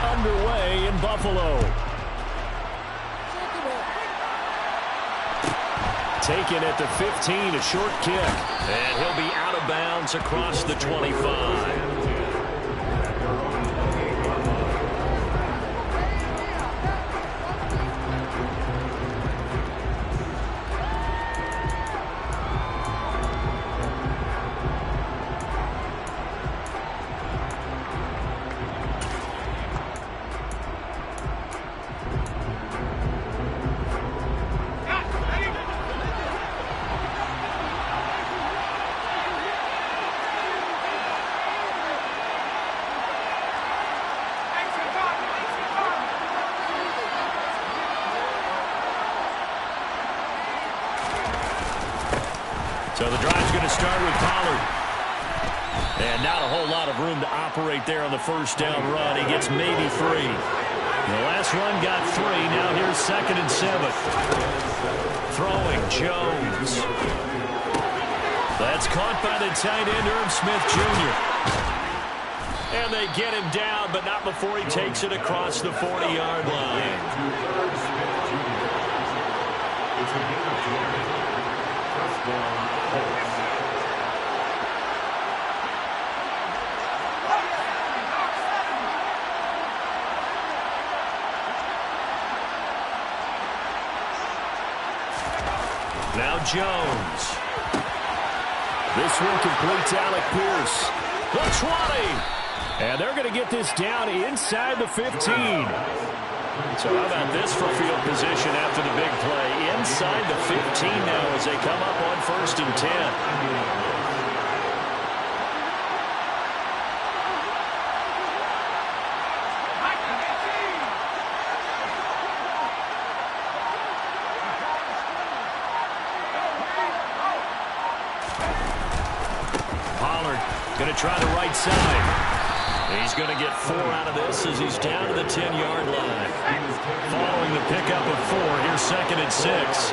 underway in Buffalo. Taken at the 15, a short kick. And he'll be out of bounds across the 25. So the drive's going to start with Pollard. And not a whole lot of room to operate there on the first down run. He gets maybe 3. The last run got 3. Now here's 2nd and 7. Throwing Jones. That's caught by the tight end, Irv Smith Jr. And they get him down, but not before he takes it across the 40-yard line. Now Jones. This one completes Alec Pierce. The 20. And they're going to get this down inside the 15. So how about this for field position after the big play? Inside the 15 now as they come up on 1st and 10. Going to try the right side. He's going to get 4 out of this as he's down to the 10-yard line. Following the pickup of 4, here's 2nd and 6.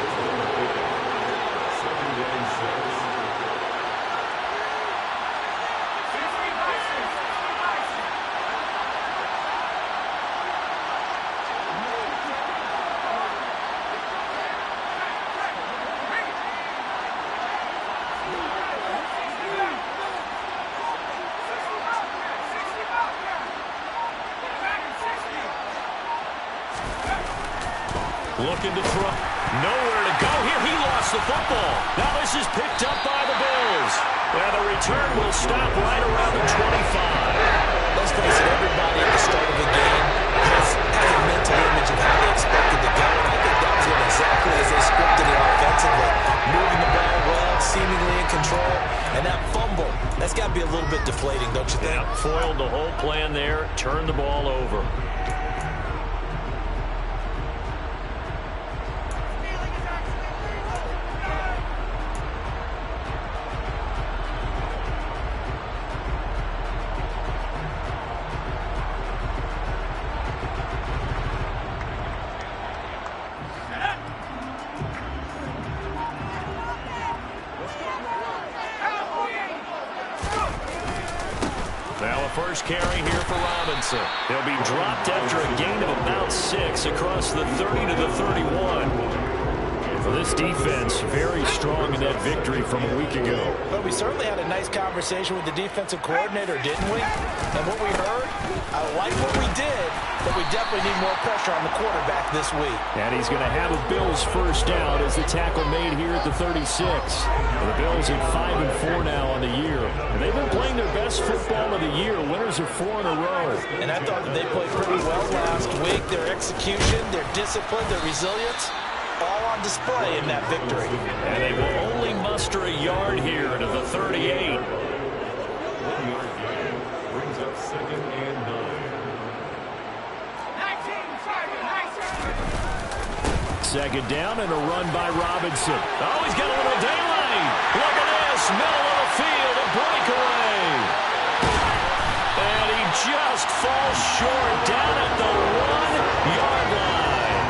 Looking to throw. Nowhere to go here. He lost the football. Now this is picked up by the Bills. And the return will stop right around the 25. Let's face it, everybody at the start of the game has a mental image of how they expected to go. And I think that was exactly as they scripted it offensively. Moving the ball well, seemingly in control. And that fumble, that's got to be a little bit deflating, don't you think? Yeah, foiled the whole plan there. Turned the ball over. First carry here for Robinson. He'll be dropped after a gain of about 6 across the 30 to the 31. For this defense, very strong in that victory from a week ago. But we certainly had a nice conversation with the defensive coordinator, didn't we? And what we heard, I like what we did, but we definitely need more pressure on the quarterback this week. And he's going to have a Bills first down as the tackle made here at the 36. The Bills at 5-4 now on the year. And they've been playing their best football of the year. Winners of 4 in a row. And I thought that they played pretty well last week. Their execution, their discipline, their resilience, all on display in that victory. And they will only muster a yard here to the 38. Brings up 2nd and 9. Second down and a run by Robinson. Oh, he's got a little daylight. Look at this. Middle of the field, a breakaway. And he just falls short down at the 1-yard line.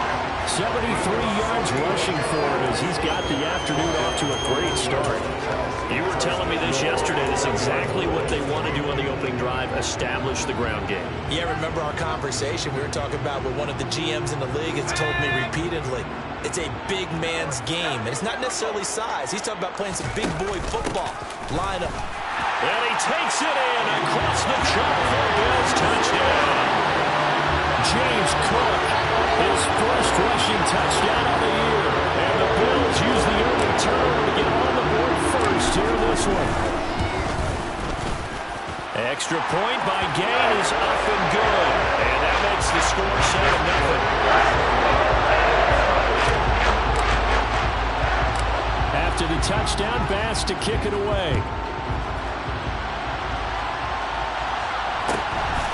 73 yards rushing for him as he's got the afternoon off to a great start. You were telling me this yesterday. This That's exactly what they want to do on the opening drive, establish the ground game. Yeah, remember our conversation we were talking about with one of the GMs in the league has told me repeatedly, it's a big man's game. And it's not necessarily size. He's talking about playing some big boy football. Line up. And he takes it in across the chalk for a Bills touchdown. James Cook, his first rushing touchdown of the year. And the Bills use the early turnover to get on the board first here in this one. Extra point by Gain is up and good. And that makes the score 7-0. After the touchdown, Bass to kick it away.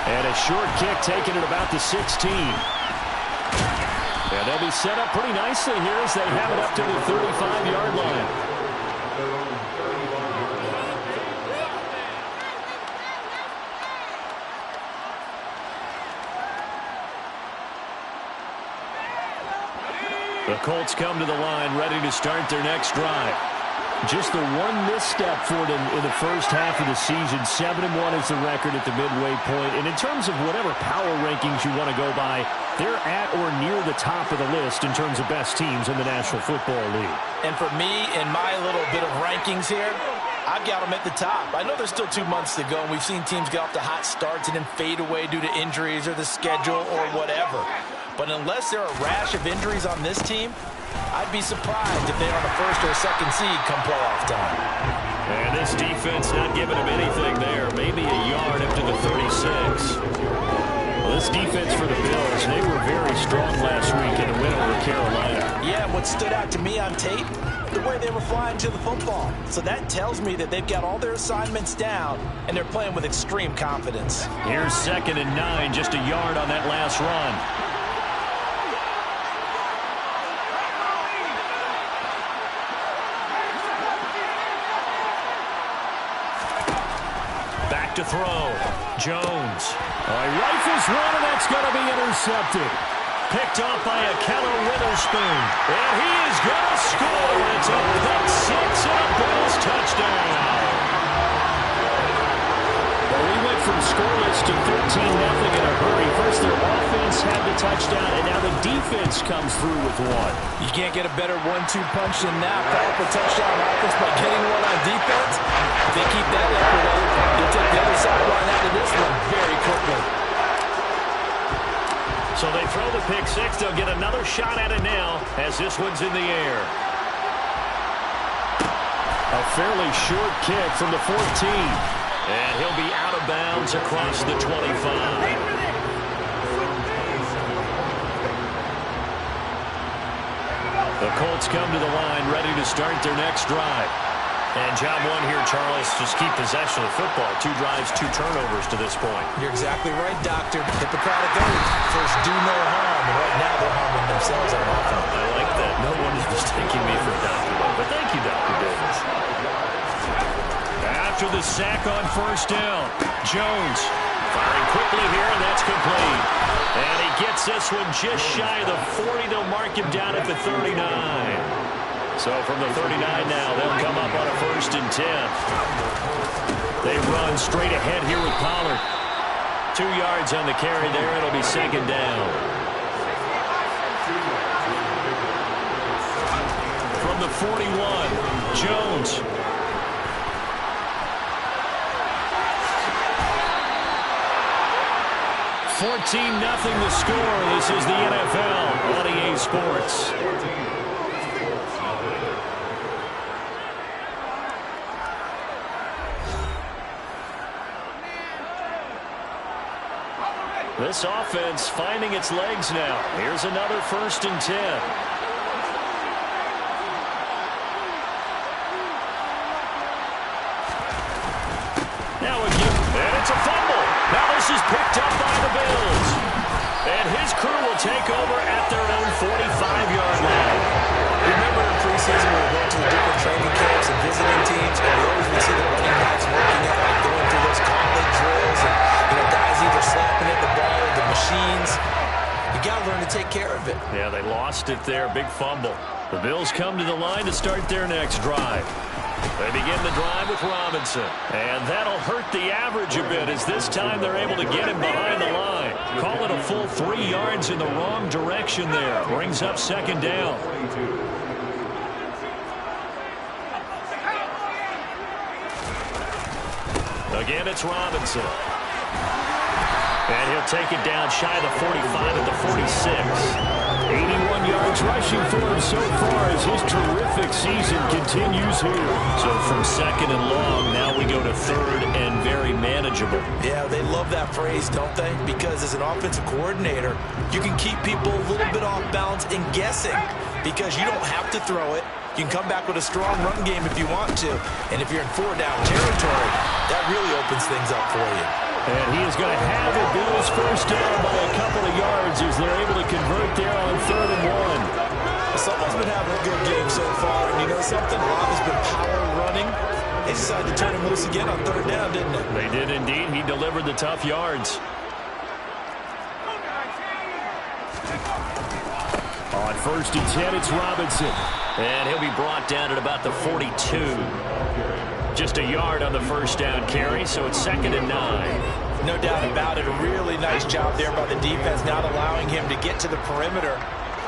And a short kick taken at about the 16. And they'll be set up pretty nicely here as they have it up to the 35-yard line. The Colts come to the line ready to start their next drive. Just the one misstep for them in the first half of the season. 7-1 is the record at the midway point. And in terms of whatever power rankings you want to go by, they're at or near the top of the list in terms of best teams in the National Football League. And for me, in my little bit of rankings here, I've got them at the top. I know there's still 2 months to go, and we've seen teams get off to hot starts and then fade away due to injuries or the schedule or whatever. But unless there are a rash of injuries on this team, I'd be surprised if they're on the first or second seed come playoff time. And this defense not giving them anything there. Maybe a yard up to the 36. Well, this defense for the Bills, they were very strong last week in the win over Carolina. Yeah, what stood out to me on tape, the way they were flying to the football. So that tells me that they've got all their assignments down, and they're playing with extreme confidence. Here's 2nd and 9, just a yard on that last run. To throw. Jones. He rifles one, and that's going to be intercepted. Picked off by a Keller Witherspoon. And he is going to score. It's a pick six and a Bills touchdown. Well, we went from scoreless to 13-0 in a hurry. First, their offense had the touchdown, and now the defense comes through with one. You can't get a better 1-2 punch than that. Follow up a touchdown offense by getting one on defense. If they keep that effort up, they'll take the other sideline out of this one very quickly. So they throw the pick six. They'll get another shot at it now as this one's in the air. A fairly short kick from the 14. And he'll be out of bounds across the 25. The Colts come to the line ready to start their next drive. And job one here, Charles, just keep possession of the football. 2 drives, 2 turnovers to this point. You're exactly right, Doctor. Hippocratic oath. First, do no harm. And right now, they're harming themselves on offense. I like that. No one is mistaking me for Dr. Bob. But thank you, Dr. Davis. After the sack on first down, Jones firing quickly here, and that's complete. And he gets this one just shy of the 40. They'll mark him down at the 39. So from the 39 now, they'll come up on a 1st and 10. They run straight ahead here with Pollard. 2 yards on the carry there. It'll be 2nd down. From the 41, Jones. $14-0 the score. This is the NFL on EA Sports. This offense finding its legs now. Here's another 1st and 10. Now again, and it's a fumble. Now this is picked up by the Bills. And his crew will take over at their own 45-yard line. Remember in preseason we were going to the different training camps and visiting teams, and we always would see the running backs working out, like going through those gauntlet drills, and guys either slapping at the ball or the machines. You got to learn to take care of it. Yeah, they lost it there. Big fumble. The Bills come to the line to start their next drive. They begin the drive with Robinson. And that'll hurt the average a bit as this time they're able to get him behind the line. Call it a full 3 yards in the wrong direction there. Brings up second down. Again, it's Robinson. And he'll take it down shy of the 45 at the 46. 81 yards rushing for him so far as his terrific season continues here. So from second and long, now we go to third and very manageable. Yeah, they love that phrase, don't they? Because as an offensive coordinator, you can keep people a little bit off balance and guessing because you don't have to throw it. You can come back with a strong run game if you want to. And if you're in 4-down territory, that really opens things up for you. And he is going to have it Bills first down by a couple of yards as they're able to convert there on 3rd and 1. Someone's been having a good game so far. And you know something? A lot has been power running. They decided to turn him loose again on 3rd down, didn't they? They did indeed. He delivered the tough yards. On 1st and 10, it's Robinson. And he'll be brought down at about the 42. Just a yard on the first down carry, so it's 2nd and 9. No doubt about it. A really nice job there by the defense, not allowing him to get to the perimeter.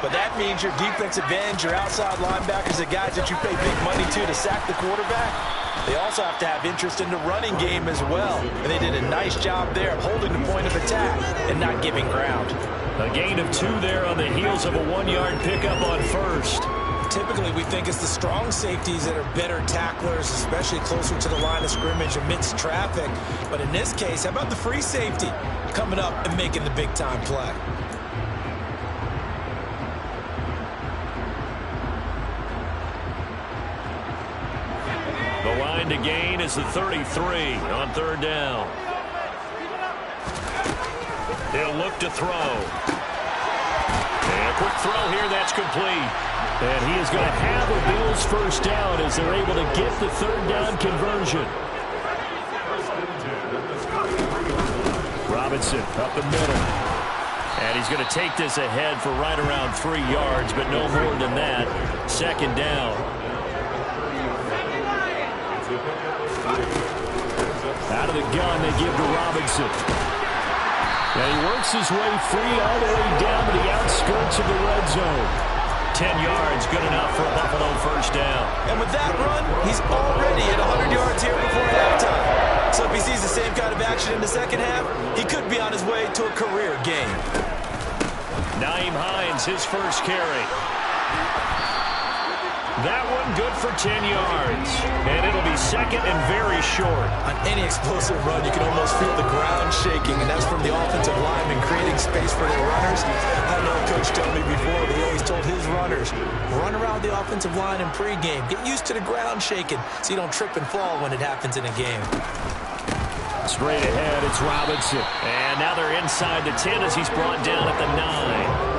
But that means your defensive ends, your outside linebackers, the guys that you pay big money to sack the quarterback, they also have to have interest in the running game as well. And they did a nice job there of holding the point of attack and not giving ground. A gain of 2 there on the heels of a 1-yard pickup on 1st. Typically, we think it's the strong safeties that are better tacklers, especially closer to the line of scrimmage amidst traffic. But in this case, how about the free safety coming up and making the big-time play? The line to gain is the 33 on 3rd down. He'll look to throw. And a quick throw here, that's complete. And he is going to have a Bills first down as they're able to get the 3rd down conversion. Robinson up the middle. And he's going to take this ahead for right around 3 yards, but no more than that. 2nd down. Out of the gun, they give to Robinson. And he works his way free all the way down to the outskirts of the red zone. 10 yards, good enough for a Buffalo first down. And with that run, he's already at 100 yards here before halftime. So if he sees the same kind of action in the second half, he could be on his way to a career game. Nyheim Hines, his first carry. That one good for 10 yards. And it'll be 2nd and very short. On any explosive run, you can almost feel the ground shaking, and that's from the offensive lineman creating space for their runners. I know Coach told me before, but he always told his runners, run around the offensive line in pregame. Get used to the ground shaking so you don't trip and fall when it happens in a game. Straight ahead, it's Robinson. And now they're inside the 10 as he's brought down at the 9.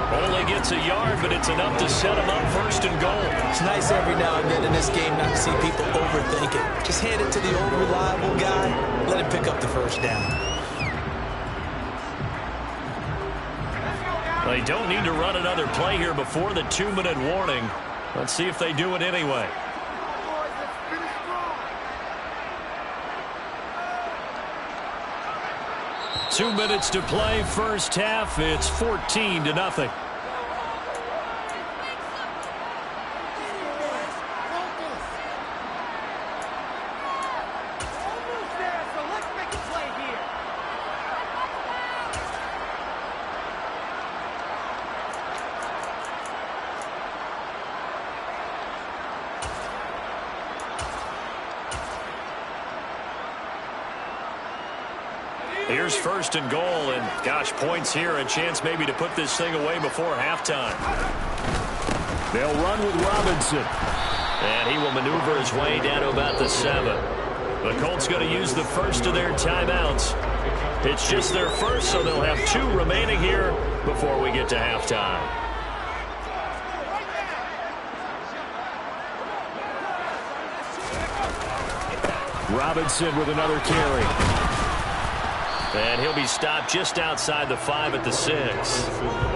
Only gets a yard, but it's enough to set him up 1st and goal. It's nice every now and then in this game not to see people overthink it. Just hand it to the old reliable guy. Let him pick up the first down. They don't need to run another play here before the 2-minute warning. Let's see if they do it anyway. Two minutes to play, first half. It's 14-0. Here's 1st and goal, and gosh, points here, a chance maybe to put this thing away before halftime. They'll run with Robinson. And he will maneuver his way down to about the 7. The Colts going to use the first of their timeouts. It's just their first, so they'll have 2 remaining here before we get to halftime. Robinson with another carry. And he'll be stopped just outside the 5 at the 6.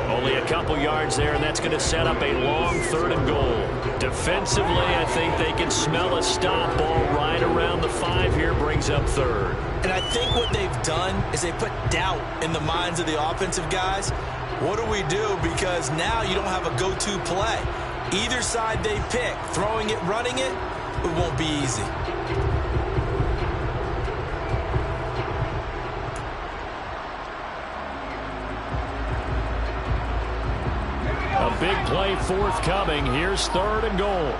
Only a couple yards there, and that's going to set up a long 3rd and goal. Defensively, I think they can smell a stop ball right around the 5 here, brings up 3rd. And I think what they've done is they put doubt in the minds of the offensive guys. What do we do? Because now you don't have a go-to play. Either side they pick, throwing it, running it, it won't be easy. A big play forthcoming. Here's 3rd and goal.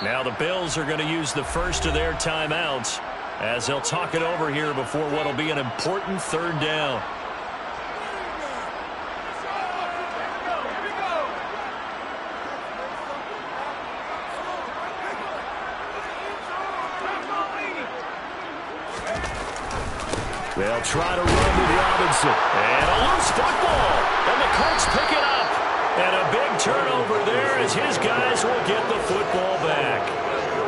Now the Bills are going to use the first of their timeouts as they'll talk it over here before what will be an important 3rd down. They'll try to run with Robinson. And a loose football. And the Colts pick it up. And a big turnover there as his guys will get the football back.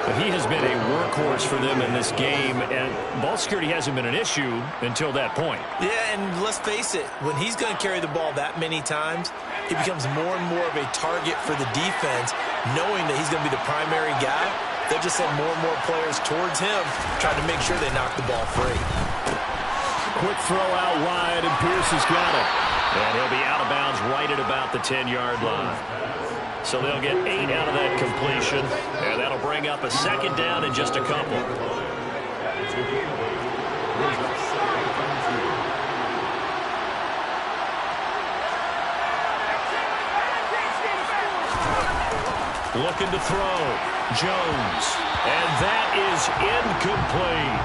But he has been a workhorse for them in this game, and ball security hasn't been an issue until that point. Yeah, and let's face it, when he's going to carry the ball that many times, he becomes more and more of a target for the defense, knowing that he's going to be the primary guy. They'll just send more and more players towards him, trying to make sure they knock the ball free. Quick throw out wide, and Pierce has got it. And he'll be out of bounds right at about the 10-yard line. So they'll get 8 out of that completion, and that'll bring up a 2nd down in just a couple. Looking to throw. Jones. And that is incomplete.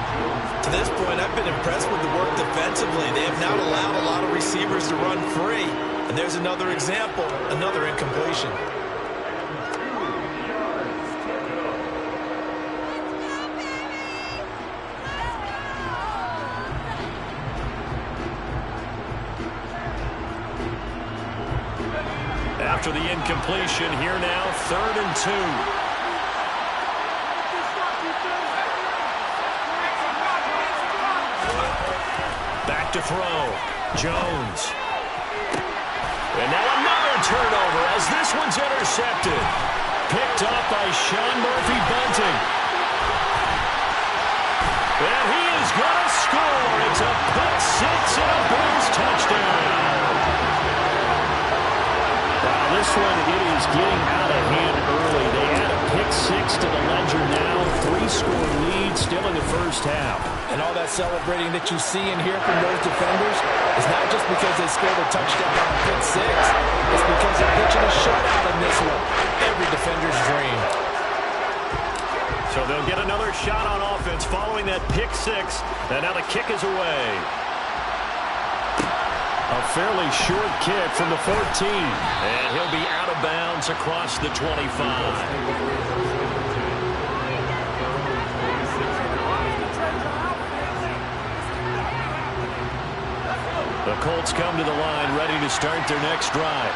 To this point, I've been impressed with the work defensively. They have not allowed a lot of receivers to run free. And there's another example, another incompletion. After the incompletion, here now, 3rd and 2. Back to throw. Jones. And now another turnover as this one's intercepted. Picked up by Sean Murphy-Bunting. And he is going to score. It's a pick 6 and a Bills touchdown. This one, it is getting out of hand early. They add a pick 6 to the ledger now. 3-score lead still in the first half. And all that celebrating that you see and hear from those defenders is not just because they scored a touchdown on pick 6. It's because they're pitching a shutout in this one. Every defender's dream. So they'll get another shot on offense following that pick 6. And now the kick is away. A fairly short kick from the 14. And he'll be out of bounds across the 25. The Colts come to the line ready to start their next drive.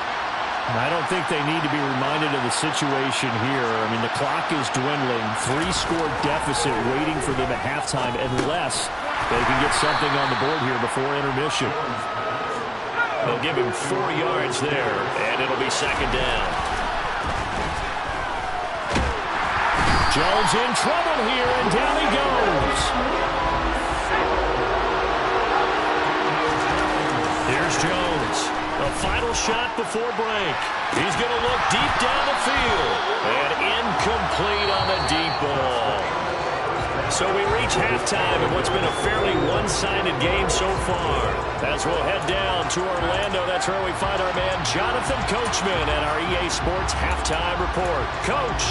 I don't think they need to be reminded of the situation here. I mean, the clock is dwindling. 3-score deficit waiting for them at halftime unless they can get something on the board here before intermission. They'll give him 4 yards there, and it'll be 2nd down. Jones in trouble here, and down he goes. Here's Jones. A final shot before break. He's going to look deep down the field. And incomplete on the deep ball. So we reach halftime in what's been a fairly one-sided game so far. As we'll head down to Orlando, that's where we find our man Jonathan Coachman and our EA Sports Halftime Report. Coach.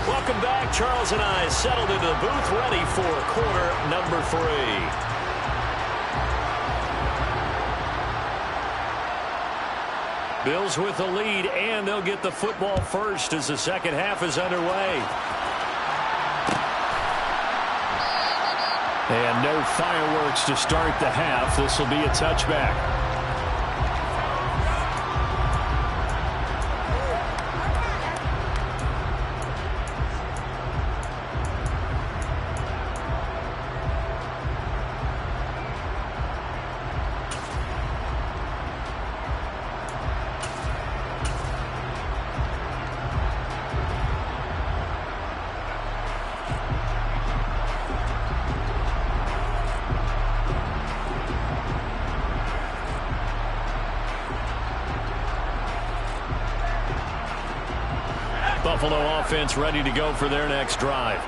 Welcome back. Charles and I settled into the booth ready for quarter number 3. Bills with the lead, and they'll get the football first as the second half is underway. And no fireworks to start the half. This will be a touchback. Buffalo offense ready to go for their next drive.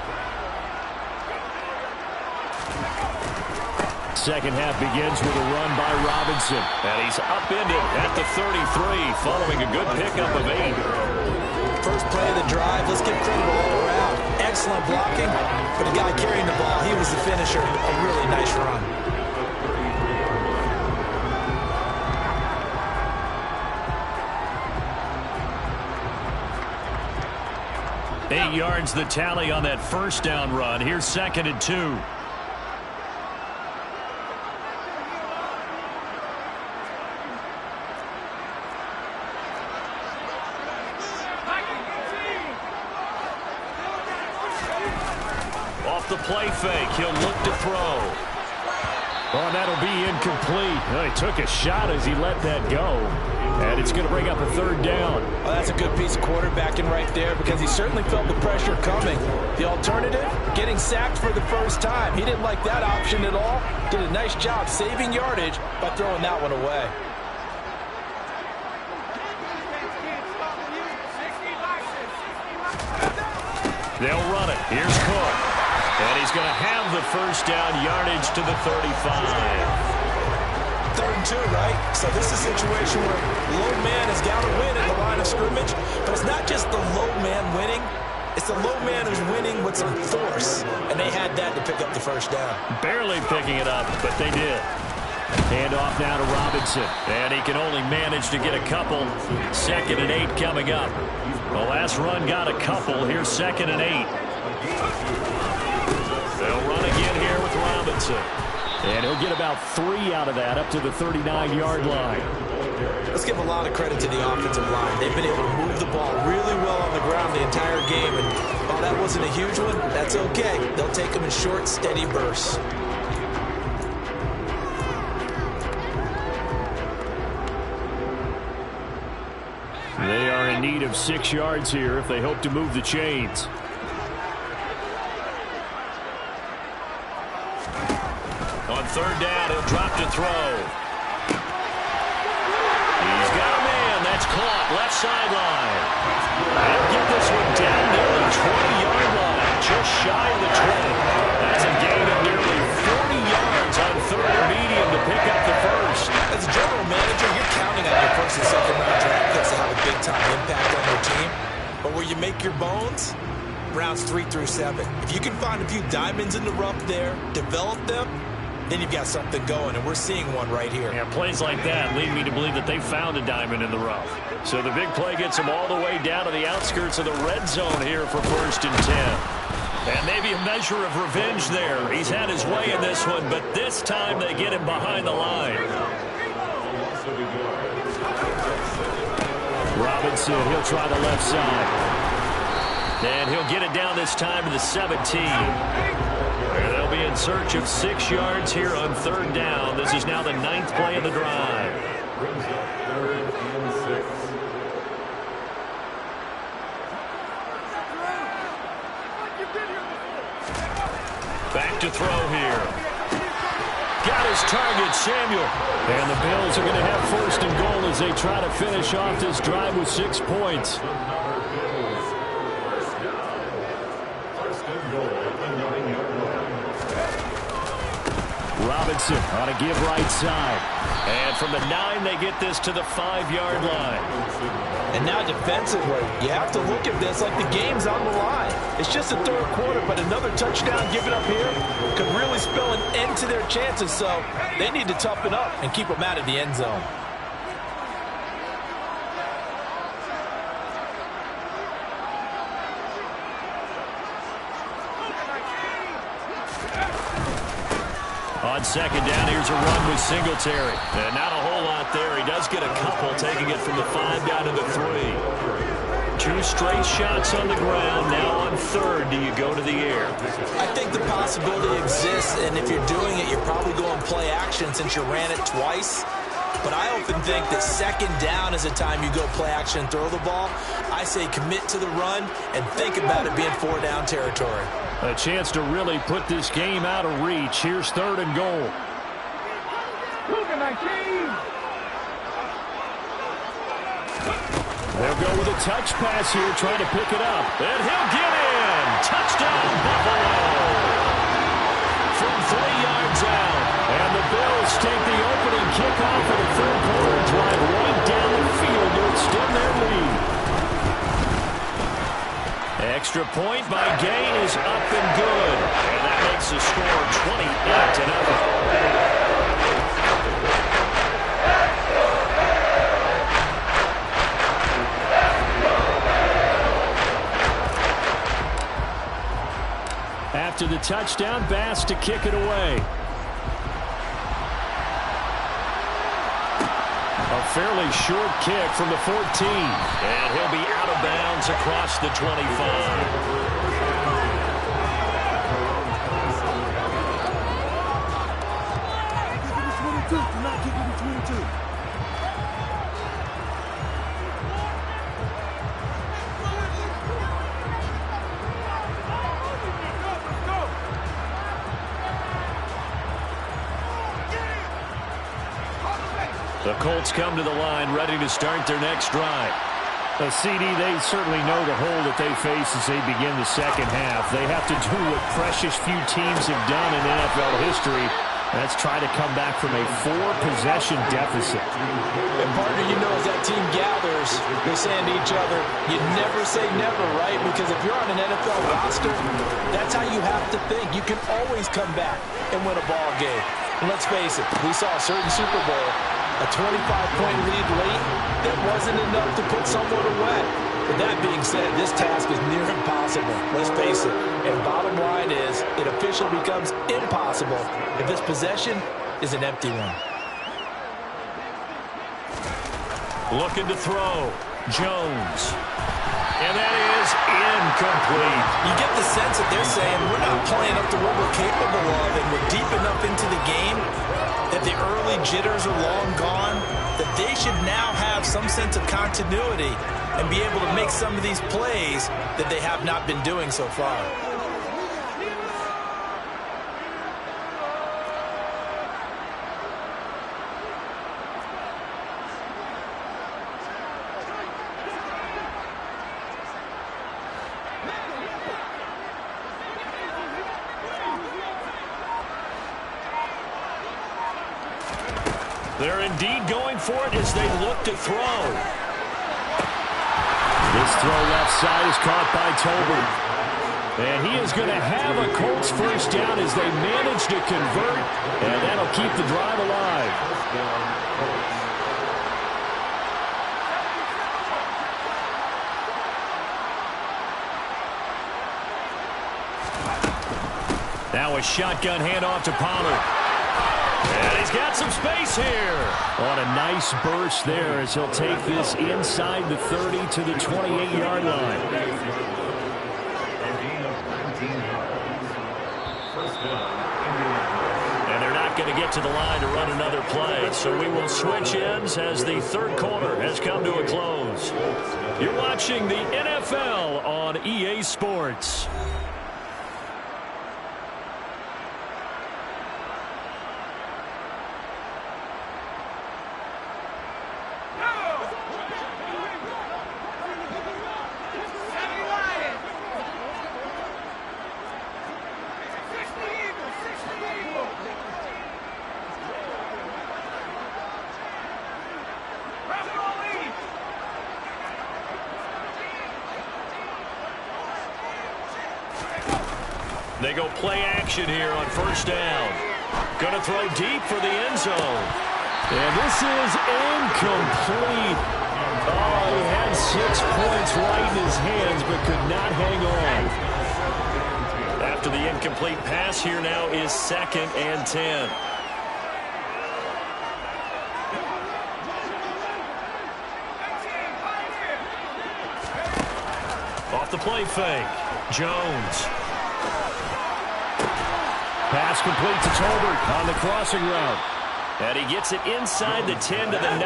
Second half begins with a run by Robinson. And he's upended at the 33 following a good pickup of 8. First play of the drive, let's give credit all around. Excellent blocking, but the guy carrying the ball, he was the finisher. A really nice run. Eight yards the tally on that first down run. Here's 2nd and 2. Off the play fake, he'll look to throw. Oh, that'll be incomplete. Well, he took a shot as he let that go. And it's going to bring up a 3rd down. Well, that's a good piece of quarterbacking right there because he certainly felt the pressure coming. The alternative, getting sacked for the first time. He didn't like that option at all. Did a nice job saving yardage by throwing that one away. They'll run it. Here's Cook. And he's going to have the first down, yardage to the 35. 3rd and 2, right? So this is a situation where low man has got to win at the line of scrimmage, but it's not just the low man winning. It's the low man who's winning with some force, and they had that to pick up the first down. Barely picking it up, but they did. Hand off now to Robinson, and he can only manage to get a couple. 2nd and 8 coming up. The last run got a couple. Here's 2nd and 8. They'll run again here with Robinson. And he'll get about 3 out of that up to the 39-yard line. Let's give a lot of credit to the offensive line. They've been able to move the ball really well on the ground the entire game. And while that wasn't a huge one, that's okay. They'll take them in short, steady bursts. They are in need of 6 yards here if they hope to move the chains. On 3rd down, he'll drop to throw. He's got a man. That's caught. Left sideline. They'll get this one down near the 20-yard line. Just shy of the 20. That's a gain of nearly 40 yards on 3rd and medium to pick up the first. As a general manager, you're counting on your 1st and 2nd round draft picks to have a big-time impact on your team. But where you make your bones, rounds 3 through 7. If you can find a few diamonds in the rough there, develop them, then you've got something going, and we're seeing one right here. Yeah, plays like that lead me to believe that they found a diamond in the rough. So the big play gets them all the way down to the outskirts of the red zone here for 1st and 10. And maybe a measure of revenge there. He's had his way in this one, but this time they get him behind the line. Robinson, he'll try the left side. And he'll get it down this time to the 17. And they'll be in search of 6 yards here on 3rd down. This is now the 9th play of the drive. Brings up 3rd and 6. Back to throw here. Got his target, Samuel. And the Bills are going to have 1st and goal as they try to finish off this drive with 6 points. Robinson on a give right side. And from the 9, they get this to the 5-yard line. And now defensively, you have to look at this like the game's on the line. It's just the 3rd quarter, but another touchdown given up here could really spell an end to their chances. So they need to toughen up and keep them out of the end zone. On 2nd down, here's a run with Singletary. And not a whole lot there. He does get a couple, taking it from the 5 down to the 3. 2 straight shots on the ground. Now on 3rd, do you go to the air? I think the possibility exists, and if you're doing it, you're probably going play action since you ran it twice. But I often think that 2nd down is a time you go play action and throw the ball. I say commit to the run and think about it being 4-down territory. A chance to really put this game out of reach. Here's 3rd and goal. They'll go with a touch pass here, trying to pick it up. And he'll get in. Touchdown, Buffalo. From 3 yards out. And the Bills take the opening kickoff of the third quarter, drive right down the field to extend their lead. Extra point by Gain is up and good. And that makes the score 28-0. After the touchdown, Bass to kick it away. A fairly short kick from the 14. And he'll be out of bounds across the 25. The Colts come to the line, ready to start their next drive. The CD, they certainly know the hole that they face as they begin the second half. They have to do what precious few teams have done in NFL history. That's try to come back from a 4-possession deficit. And partner, you know, as that team gathers, they're saying to each other, you never say never, right? Because if you're on an NFL roster, that's how you have to think. You can always come back and win a ball game. And let's face it, we saw a certain Super Bowl, a 25-point lead late, that wasn't enough to put someone away. But that being said, this task is near impossible. Let's face it. And bottom line is, it officially becomes impossible if this possession is an empty one. Looking to throw. Jones. And that is incomplete. You get the sense that they're saying, we're not playing up to what we're capable of, and we're deep enough into the game that the early jitters are long gone, that they should now have some sense of continuity and be able to make some of these plays that they have not been doing so far. They're indeed going for it as they look to throw. This throw left side is caught by Tolbert. And he is going to have a Colts first down as they manage to convert, and that'll keep the drive alive. Now a shotgun handoff to Pollard. And he's got some space here. On a nice burst there as he'll take this inside the 30 to the 28-yard line. And they're not going to get to the line to run another play. So we will switch ends as the third quarter has come to a close. You're watching the NFL on EA Sports. They go play action here on first down. Going to throw deep for the end zone. And this is incomplete. Oh, he had 6 points right in his hands, but could not hang on. After the incomplete pass, here now is 2nd and 10. Off the play fake. Jones. Pass complete to Tolbert on the crossing route. And he gets it inside the 10 to the 9.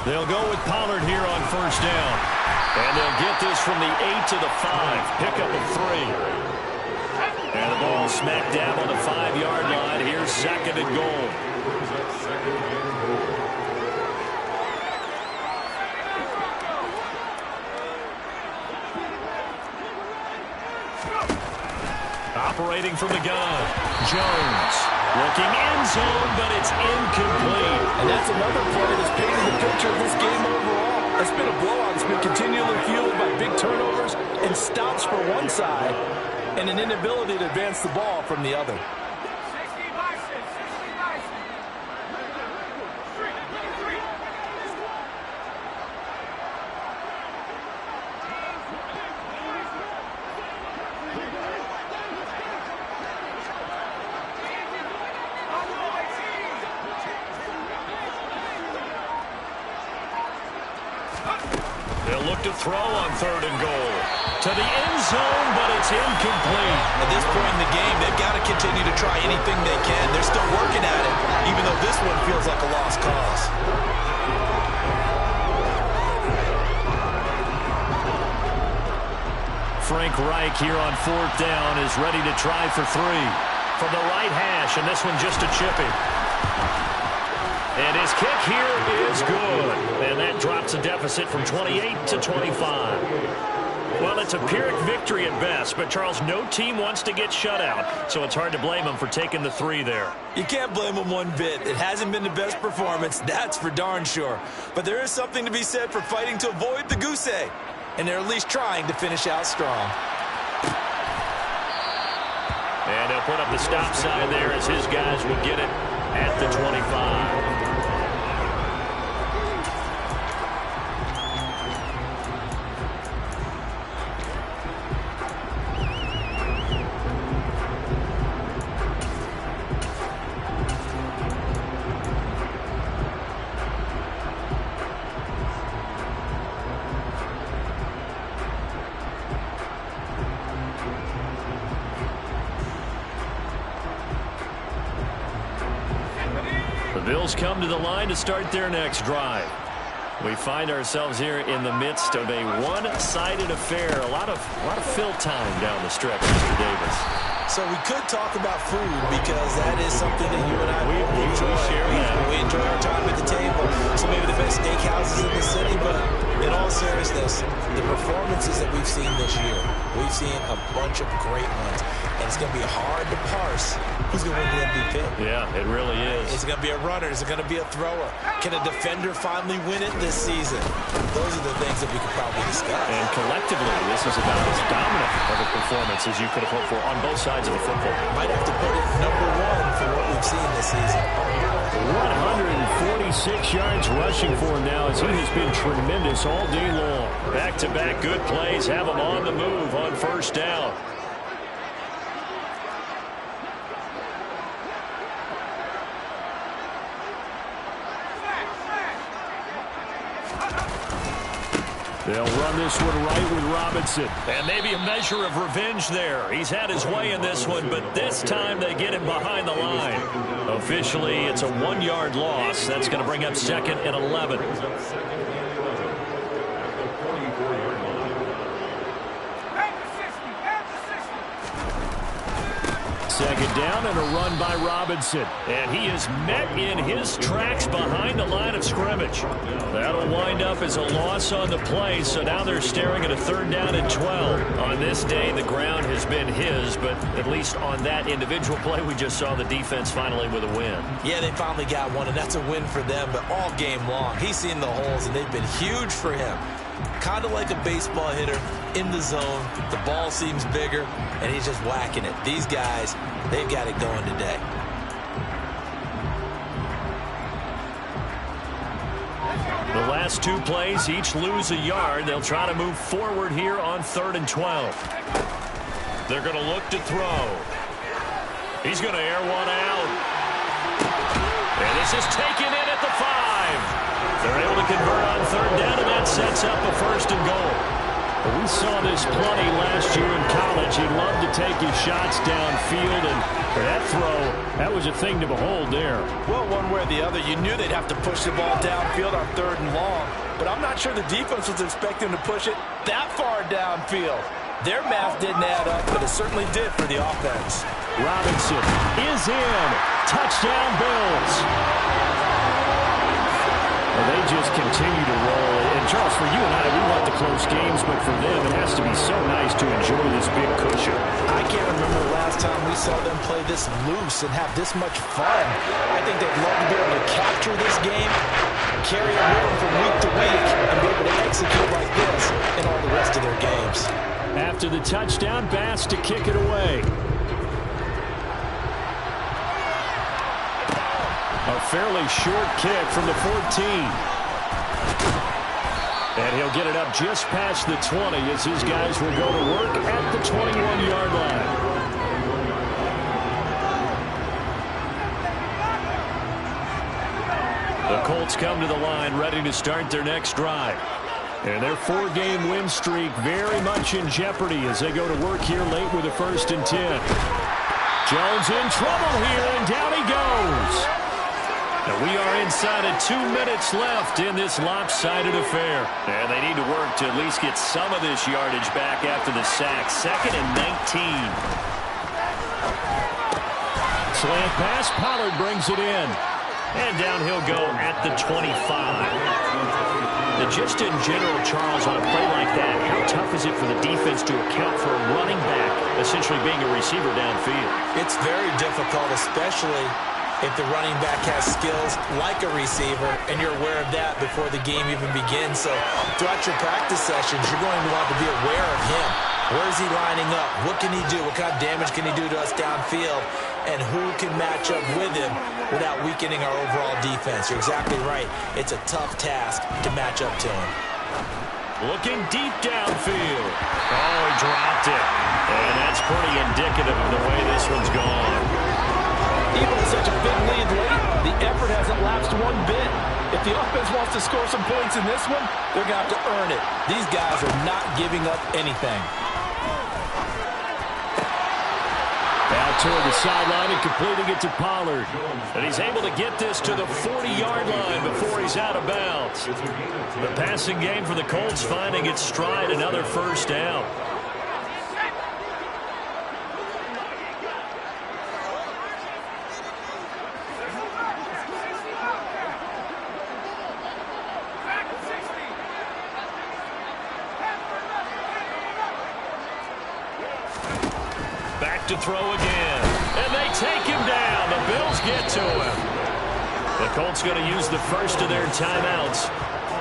They'll go with Pollard here on first down. And they'll get this from the 8 to the 5. Pickup of 3. And the ball smack dab on the 5-yard line. Here's second and goal. Operating from the gun. Jones looking end zone, but it's incomplete. And that's another play that's painting the picture of this game overall. It's been a blowout. It's been continually fueled by big turnovers and stops for one side and an inability to advance the ball from the other. They'll look to throw on third and goal. To the end zone, but it's incomplete. At this point in the game, they've got to continue to try anything they can. They're still working at it, even though this one feels like a lost cause. Frank Reich here on fourth down is ready to try for 3. From the right hash, and this one just a chippy. And his kick here is good. And that drops a deficit from 28 to 25. Well, it's a Pyrrhic victory at best, but Charles, no team wants to get shut out, so it's hard to blame them for taking the 3 there. You can't blame them one bit. It hasn't been the best performance, that's for darn sure. But there is something to be said for fighting to avoid the goose egg, and they're at least trying to finish out strong. And they'll put up the stop sign there as his guys will get it at the 25. The Bills come to the line to start their next drive. We find ourselves here in the midst of a one-sided affair. A lot of fill time down the stretch, Mr. Davis. So we could talk about food because that is something that you and I enjoy. We enjoy our time at the table. So maybe the best steakhouses in the city, but in all seriousness, the performances that we've seen this year, we've seen a bunch of great ones. And it's going to be hard to parse who's going to win the MVP. Yeah, it really is. Is it going to be a runner? Is it going to be a thrower? Can a defender finally win it this season? Those are the things that we could probably discuss. And collectively, this is about as dominant of a performance as you could have hoped for on both sides of the football. Might have to put it number 1 for what we've seen this season. 146 yards rushing for him now as he has been tremendous all day long. Back-to-back good plays have him on the move on first down. They'll run this one right with Robinson. And maybe a measure of revenge there. He's had his way in this one, but this time they get him behind the line. Officially, it's a 1-yard loss. That's going to bring up second and 11. Second down and a run by Robinson. And he is met in his tracks behind the line of scrimmage. That'll wind up as a loss on the play, so now they're staring at a third down and 12. On this day, the ground has been his, but at least on that individual play, we just saw the defense finally with a win. Yeah, they finally got one, and that's a win for them, but all game long, he's seen the holes, and they've been huge for him. Kind of like a baseball hitter in the zone. The ball seems bigger, and he's just whacking it. These guys, they've got it going today. The last 2 plays, each lose a yard. They'll try to move forward here on 3rd and 12. They're going to look to throw. He's going to air one out. And this is taken in at the 5. They're able to convert on 3rd down, and that sets up a 1st and goal. Well, we saw this plenty last year in college. He loved to take his shots downfield, and for that throw, that was a thing to behold there. Well, one way or the other, you knew they'd have to push the ball downfield on 3rd and long, but I'm not sure the defense was expecting to push it that far downfield. Their math didn't add up, but it certainly did for the offense. Robinson is in. Touchdown, Bills. Well, they just continue to roll. And, Charles, for you and I, we want the close games, but for them, it has to be so nice to enjoy this big cushion. I can't remember the last time we saw them play this loose and have this much fun. I think they'd love to be able to capture this game, carry it with them from week to week, and be able to execute like this in all the rest of their games. After the touchdown, Bass to kick it away. A fairly short kick from the 14. And he'll get it up just past the 20 as his guys will go to work at the 21-yard line. The Colts come to the line ready to start their next drive. And their 4-game win streak very much in jeopardy as they go to work here late with a 1st and 10. Jones in trouble here, and down he goes. Now we are inside of 2 minutes left in this lopsided affair. And they need to work to at least get some of this yardage back after the sack. 2nd and 19. Slant pass, Pollard brings it in. And down he'll go at the 25. Just in general, Charles, on a play like that, how tough is it for the defense to account for a running back essentially being a receiver downfield? It's very difficult, especially if the running back has skills like a receiver, and you're aware of that before the game even begins. So throughout your practice sessions, you're going to want to be aware of him. Where is he lining up? What can he do? What kind of damage can he do to us downfield? And who can match up with him without weakening our overall defense? You're exactly right. It's a tough task to match up to him. Looking deep downfield. Oh, he dropped it. And that's pretty indicative of the way this one's gone. Even with such a big lead late, the effort hasn't lapsed one bit. If the offense wants to score some points in this one, they're going to have to earn it. These guys are not giving up anything. Out toward the sideline and completing it to Pollard. And he's able to get this to the 40-yard line before he's out of bounds. The passing game for the Colts finding its stride, another 1st down. Back to throw again. And they take him down. The Bills get to him. The Colts going to use the first of their timeouts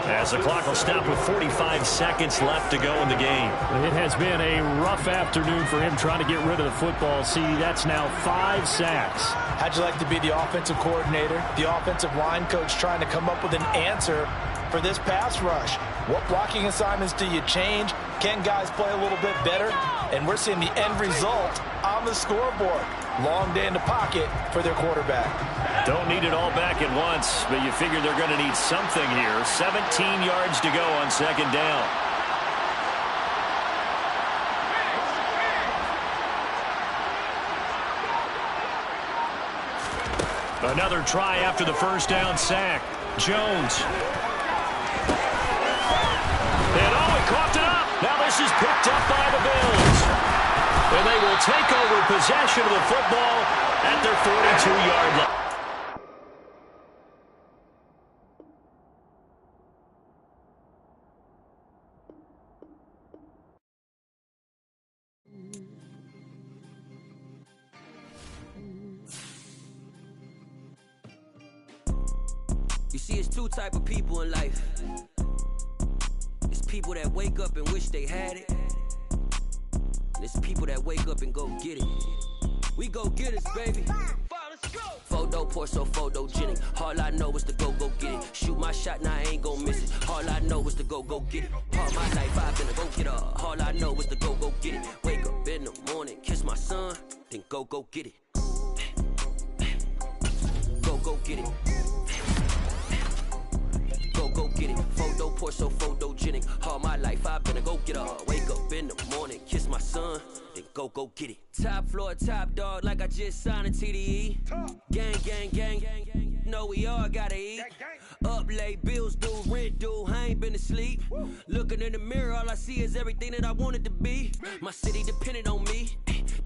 as the clock will stop with 45 seconds left to go in the game. It has been a rough afternoon for him trying to get rid of the football. See, that's now 5 sacks. How'd you like to be the offensive coordinator, the offensive line coach trying to come up with an answer for this pass rush? What blocking assignments do you change? Can guys play a little bit better? And we're seeing the end result on the scoreboard. Long day in the pocket for their quarterback. Don't need it all back at once, but you figure they're going to need something here. 17 yards to go on 2nd down. Another try after the 1st down sack. Jones. And oh, he coughed it up. Now this is picked up by the Bills. And they will take over possession of the football at their 42-yard line. You see, it's 2 type of people in life. It's people that wake up and wish they had it. And it's people that wake up and go get it. We go get it, baby. Photo poor, so photogenic. All I know is to go get it. Shoot my shot, now I ain't gon' miss it. All I know is to go get it. All my life I've been a go-getter. All I know is to go get it. Wake up in the morning, kiss my son, then go get it. Go get it. Go get get it. Photo poor, so photogenic. All my life I've been a go-getter. Wake up in the morning, kiss my son, then go get it. Top floor, top dog, like I just signed a TDE. Gang, gang, gang, gang, gang. Know we all gotta eat. Up late, bills due, rent due, I ain't been asleep. Looking in the mirror, all I see is everything that I wanted to be. My city depended on me,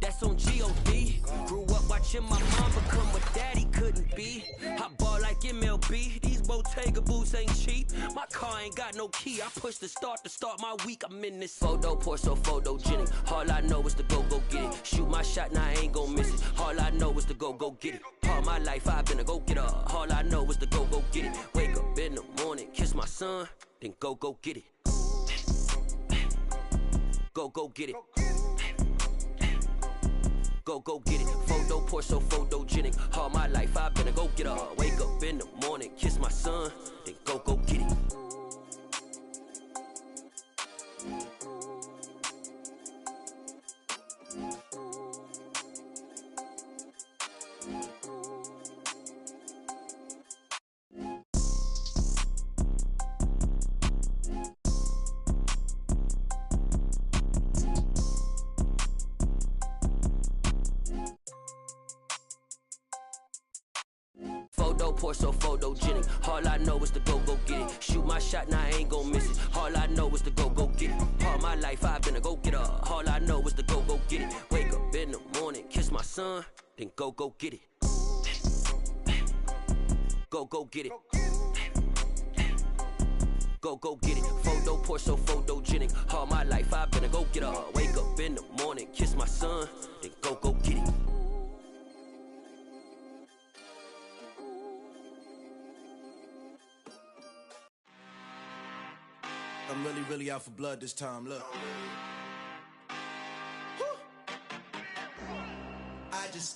that's on G.O.D. Grew up watching my mom become what daddy couldn't be. I ball like MLB, these Bottega boots ain't cheap. My car ain't got no key, I push the start to start my week. I'm in this photo poor, so photogenic. All I know is to go get it. Shoot my shot, now I ain't gon' miss it. All I know is to go get it. All my life I've been a go-getter. All I know is to go get it. Wake up in the morning, kiss my son, then go get it. Go get it. Go get it. Photo poor, so photogenic. All my life I've been a go-getter. Wake up in the morning, kiss my son, then go get it. Photo poor, so photogenic. All I know is to go get it. Shoot my shot, now I ain't gon' miss it. All I know is to go get it. All my life I've been a go-getter. All I know is to go get it. Wake up in the morning, kiss my son, then go get it. Go get it. Go get it. Photo poor, so photogenic. All my life I've been a go-getter. Wake up in the morning, kiss my son, then go get it. I'm really out for blood this time, look. I just